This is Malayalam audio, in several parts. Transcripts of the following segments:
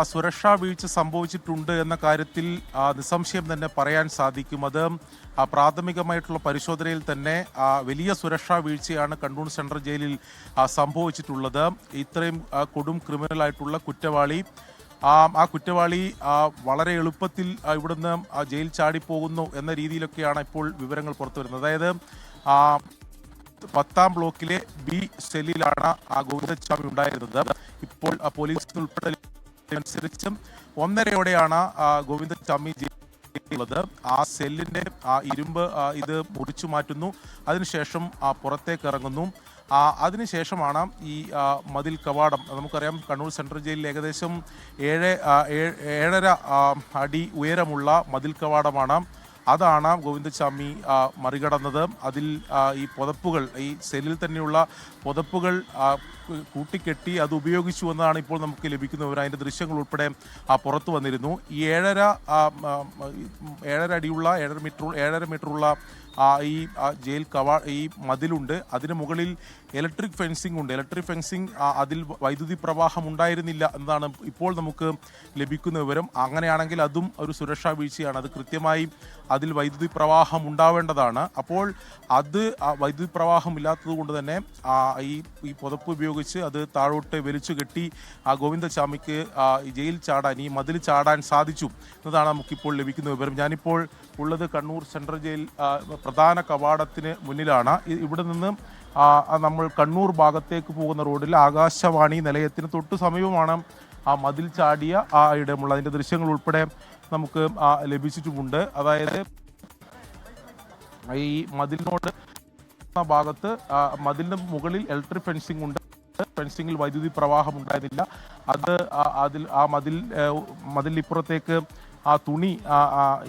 സുരക്ഷാ വീഴ്ച സംഭവിച്ചിട്ടുണ്ട് എന്ന കാര്യത്തിൽ നിസ്സംശയം തന്നെ പറയാൻ സാധിക്കും. അത് പ്രാഥമികമായിട്ടുള്ള പരിശോധനയിൽ തന്നെ വലിയ സുരക്ഷാ വീഴ്ചയാണ് കണ്ണൂർ സെൻട്രൽ ജയിലിൽ സംഭവിച്ചിട്ടുള്ളത്. ഇത്രയും കൊടും ക്രിമിനലായിട്ടുള്ള കുറ്റവാളി ആ കുറ്റവാളി വളരെ എളുപ്പത്തിൽ ഇവിടുന്ന് ജയിൽ ചാടിപ്പോകുന്നു എന്ന രീതിയിലൊക്കെയാണ് ഇപ്പോൾ വിവരങ്ങൾ പുറത്തു വരുന്നത്. അതായത് 10ാം ബ്ലോക്കിലെ ബി സെല്ലിലാണ് ഗോവിന്ദസ്വാമി ഉണ്ടായിരുന്നത്. ഇപ്പോൾ പോലീസ് ഉൾപ്പെടെ അനുസരിച്ചും 1:30യോടെയാണ് ഗോവിന്ദസ്വാമി ജയിലുള്ളത്. ആ സെല്ലിന്റെ ഇരുമ്പ് ഇത് മുറിച്ചു മാറ്റുന്നു. അതിനുശേഷം പുറത്തേക്ക് ഇറങ്ങുന്നു. അതിനുശേഷമാണ് ഈ മതിൽ കവാടം. നമുക്കറിയാം, കണ്ണൂർ സെൻട്രൽ ജയിലിൽ ഏകദേശം 7.5 അടി ഉയരമുള്ള മതിൽ കവാടമാണ്. അതാണ് ഗോവിന്ദസ്വാമി മറികടന്നത്. അതിൽ ഈ പുതപ്പുകൾ, ഈ സെല്ലിൽ തന്നെയുള്ള പുതപ്പുകൾ കൂട്ടിക്കെട്ടി അത് ഉപയോഗിച്ചു എന്നതാണ് ഇപ്പോൾ നമുക്ക് ലഭിക്കുന്ന വിവരം. അതിൻ്റെ ദൃശ്യങ്ങൾ ഉൾപ്പെടെ പുറത്തു വന്നിരുന്നു. ഈ 7.5 അടിയുള്ള 7.5 മീറ്ററുള്ള ഈ ജയിൽ ഈ മതിലുണ്ട്. അതിന് മുകളിൽ ഇലക്ട്രിക് ഫെൻസിംഗ് ഉണ്ട്. ഇലക്ട്രിക് ഫെൻസിംഗ് അതിൽ വൈദ്യുതി പ്രവാഹം ഉണ്ടായിരുന്നില്ല എന്നതാണ് ഇപ്പോൾ നമുക്ക് ലഭിക്കുന്ന വിവരം. അങ്ങനെയാണെങ്കിൽ അതും ഒരു സുരക്ഷാ വീഴ്ചയാണ്. അത് കൃത്യമായി അതിൽ വൈദ്യുതി പ്രവാഹം ഉണ്ടാവേണ്ടതാണ്. അപ്പോൾ അത് വൈദ്യുതി പ്രവാഹം ഇല്ലാത്തത് കൊണ്ട് തന്നെ ഈ പുതപ്പ് ഉപയോഗിച്ച് അത് താഴോട്ട് വലിച്ചു കെട്ടി ഗോവിന്ദസ്വാമിക്ക് ജയിൽ ചാടാൻ, ഈ മതിൽ ചാടാൻ സാധിച്ചു എന്നതാണ് നമുക്കിപ്പോൾ ലഭിക്കുന്ന വിവരം. ഞാനിപ്പോൾ ഉള്ളത് കണ്ണൂർ സെൻട്രൽ ജയിൽ പ്രധാന കവാടത്തിന് മുന്നിലാണ്. ഇവിടെ നിന്ന് നമ്മൾ കണ്ണൂർ ഭാഗത്തേക്ക് പോകുന്ന റോഡിൽ ആകാശവാണി നിലയത്തിന് തൊട്ട് സമീപമാണ് മതിൽ ചാടിയ ഇടമുള്ള. അതിൻ്റെ ദൃശ്യങ്ങൾ ഉൾപ്പെടെ നമുക്ക് ലഭിച്ചിട്ടുമുണ്ട്. അതായത് ഈ മതിലിനോട് ഭാഗത്ത് മതിലിന് മുകളിൽ ഇലക്ട്രിക് ഫെൻസിംഗ് ഉണ്ട്. ഫെൻസിങ്ങിൽ വൈദ്യുതി പ്രവാഹം ഉണ്ടായിരുന്നില്ല. മതിലിപ്പുറത്തേക്ക് തുണി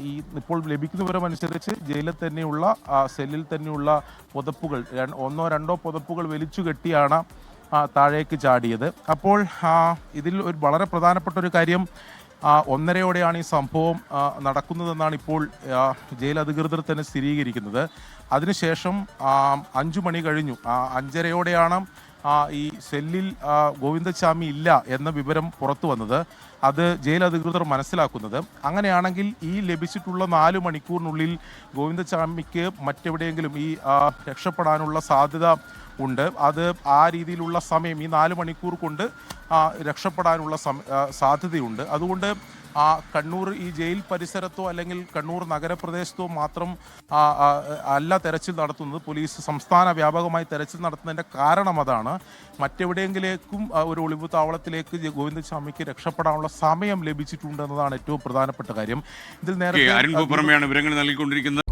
ഈ ഇപ്പോൾ ലഭിക്കുന്ന വിവരമനുസരിച്ച് ജയിലിൽ തന്നെയുള്ള സെല്ലിൽ തന്നെയുള്ള പുതപ്പുകൾ 1-2 പുതപ്പുകൾ വലിച്ചു കെട്ടിയാണ് താഴേക്ക് ചാടിയത്. അപ്പോൾ ഇതിൽ ഒരു വളരെ പ്രധാനപ്പെട്ട ഒരു കാര്യം, 1:30യോടെയാണ് ഈ സംഭവം നടക്കുന്നതെന്നാണ് ഇപ്പോൾ ജയിൽ അധികൃതർ തന്നെ സ്ഥിരീകരിക്കുന്നത്. അതിനുശേഷം 5 മണി കഴിഞ്ഞു. 5:30യോടെയാണ് ഈ സെല്ലിൽ ഗോവിന്ദസ്വാമി ഇല്ല എന്ന വിവരം പുറത്തു വന്നത്. അത് ജയിൽ അധികൃതർ മനസ്സിലാക്കുന്നത്. അങ്ങനെയാണെങ്കിൽ ഈ ലഭിച്ചിട്ടുള്ള 4 മണിക്കൂറിനുള്ളിൽ ഗോവിന്ദസ്വാമിക്ക് മറ്റെവിടെയെങ്കിലും ഈ രക്ഷപ്പെടാനുള്ള സാധ്യത ഉണ്ട്. അത് ആ രീതിയിലുള്ള സമയം, ഈ 4 മണിക്കൂർ കൊണ്ട് രക്ഷപ്പെടാനുള്ള സാധ്യതയുണ്ട്. അതുകൊണ്ട് കണ്ണൂർ ഈ ജയിൽ പരിസരത്തോ അല്ലെങ്കിൽ കണ്ണൂർ നഗരപ്രദേശത്തോ മാത്രം അല്ല തെരച്ചിൽ നടത്തുന്നത്. പോലീസ് സംസ്ഥാന വ്യാപകമായി തെരച്ചിൽ നടത്തുന്നതിൻ്റെ കാരണം അതാണ്. മറ്റെവിടെയെങ്കിലേക്കും ഒരു ഒളിവ് താവളത്തിലേക്ക് ഗോവിന്ദസ്വാമിക്ക് രക്ഷപ്പെടാനുള്ള സമയം ലഭിച്ചിട്ടുണ്ട് എന്നതാണ് ഏറ്റവും പ്രധാനപ്പെട്ട കാര്യം. ഇതിൽ നേരത്തെ വിവരങ്ങൾ നൽകിക്കൊണ്ടിരിക്കുന്നത്.